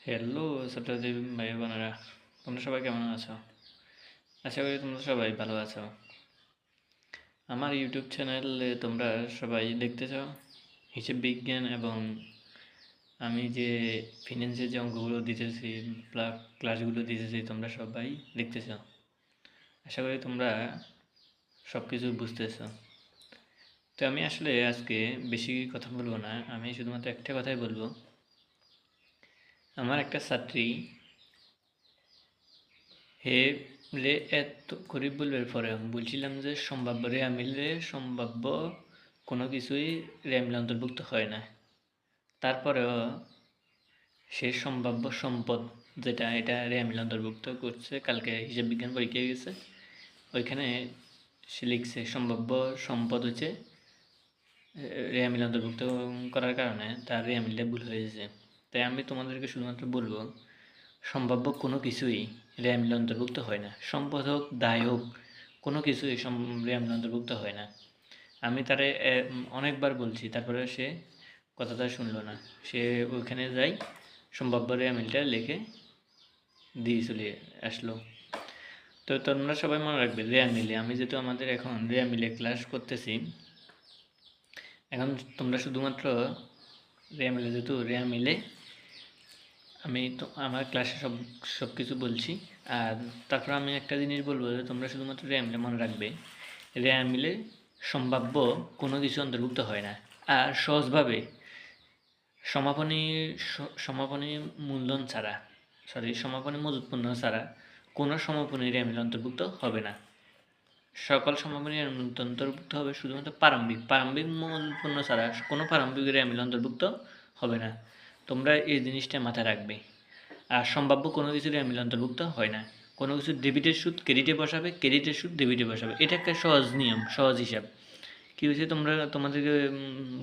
Hello ছাত্রছাত্রী ভাই বোনেরা, তোমরা সবাই কেমন আছো? আশা করি তোমরা সবাই ভালো আছো। আমার ইউটিউব চ্যানেলে তোমরা সবাই দেখতেছ হিসাব বিজ্ঞান এবং আমি যে ফিনান্সের যে অঙ্কগুলো দিতেছি, ক্লাসগুলো দিতেছি, তোমরা সবাই দেখতেছ। আশা করি তোমরা সব কিছু বুঝতেছ। তো আমি আসলে আজকে বেশি কথা বলবো না, আমি শুধুমাত্র একটা কথাই বলবো। আমার একটা ছাত্রী হে রে এত গরিব বলবার পরে আমি বলছিলাম যে সম্ভাব্য রে মিললে সম্ভাব্য কোনো কিছুই র্যামিলে অন্তর্ভুক্ত হয় না। তারপরেও সে সম্ভাব্য সম্পদ যেটা এটা র্যামিলে অন্তর্ভুক্ত করছে। কালকে হিসাব বিজ্ঞান পরীক্ষায় গেছে, ওইখানে সে লিখছে সম্ভাব্য সম্পদ হচ্ছে র্যামিলে অন্তর্ভুক্ত করার কারণে তার র্যামিলটা ভুল হয়েছে। তাই আমি তোমাদেরকে শুধুমাত্র বলবো, সম্ভাব্য কোনো কিছুই র্যামিলে অন্তর্ভুক্ত হয় না। সম্পদ হোক, দায় হোক, কোনো কিছুই র্যামিলে অন্তর্ভুক্ত হয় না। আমি তারে অনেকবার বলছি, তারপরে সে কথাটা শুনলো না। সে ওইখানে যাই সম্ভাব্য র্যামিলটা লিখে দিয়ে চলে আসলো। তো তোমরা সবাই মনে রাখবে র্যামিলে, আমি যেহেতু আমাদের এখন র্যামিলে ক্লাস করতেছি, এখন তোমরা শুধুমাত্র র্যামিলে, যেহেতু র্যামিলে আমি তো আমার ক্লাসে সব কিছু বলছি। আর তারপর আমি একটা জিনিস বলবো যে তোমরা শুধুমাত্র র্যামিলে মনে রাখবে, র্যামিলে সম্ভাব্য কোনো কিছু অন্তর্ভুক্ত হয় না। আর সহজভাবে সমাপনী সমাপনী মূলধন ছাড়া, সমাপনী মজুত পণ্য ছাড়া কোনো সমাপনী র্যামিলে অন্তর্ভুক্ত হবে না। সকল সমাপনী অন্তর্ভুক্ত হবে শুধুমাত্র প্রারম্ভিক মূল পণ্য ছাড়া কোনো প্রারম্ভিক র্যামিলে অন্তর্ভুক্ত হবে না। তোমরা এই জিনিসটা মাথায় রাখবে। আর সম্ভাব্য কোনো কিছু র্যামিলে অন্তর্ভুক্ত হয় না। কোনো কিছু ডেবিটের সুদ ক্রেডিটে বসাবে, ক্রেডিটের সুদ ডেবিটে বসাবে, এটা একটা সহজ নিয়ম, সহজ হিসাব। কী হয়েছে তোমাদেরকে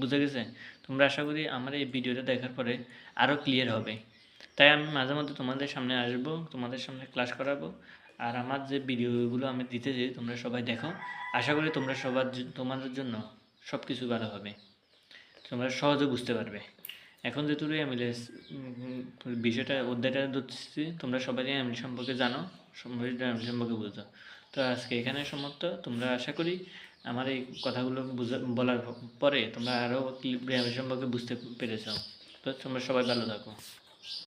বুঝে গেছে? তোমরা আশা করি আমার এই ভিডিওটা দেখার পরে আরও ক্লিয়ার হবে। তাই আমি মাঝে মধ্যে তোমাদের সামনে আসবো, তোমাদের সামনে ক্লাস করাবো। আর আমার যে ভিডিওগুলো আমি দিতে চাই তোমরা সবাই দেখো। আশা করি তোমরা তোমাদের জন্য সব কিছু ভালো হবে, তোমরা সহজে বুঝতে পারবে। এখন যেহেতু র্যামিলের বিষয়টা অধ্যায়টা ধরছি, তোমরা সবাই র্যামিল সম্পর্কে জানো, র্যামিল সম্পর্কে বুঝো। তো আজকে এখানে সমাপ্ত। তোমরা আশা করি আমার এই কথাগুলো বলার পরে তোমরা আরও র্যামিল সম্পর্কে বুঝতে পেরেছ। তো তোমরা সবাই ভালো থাকো।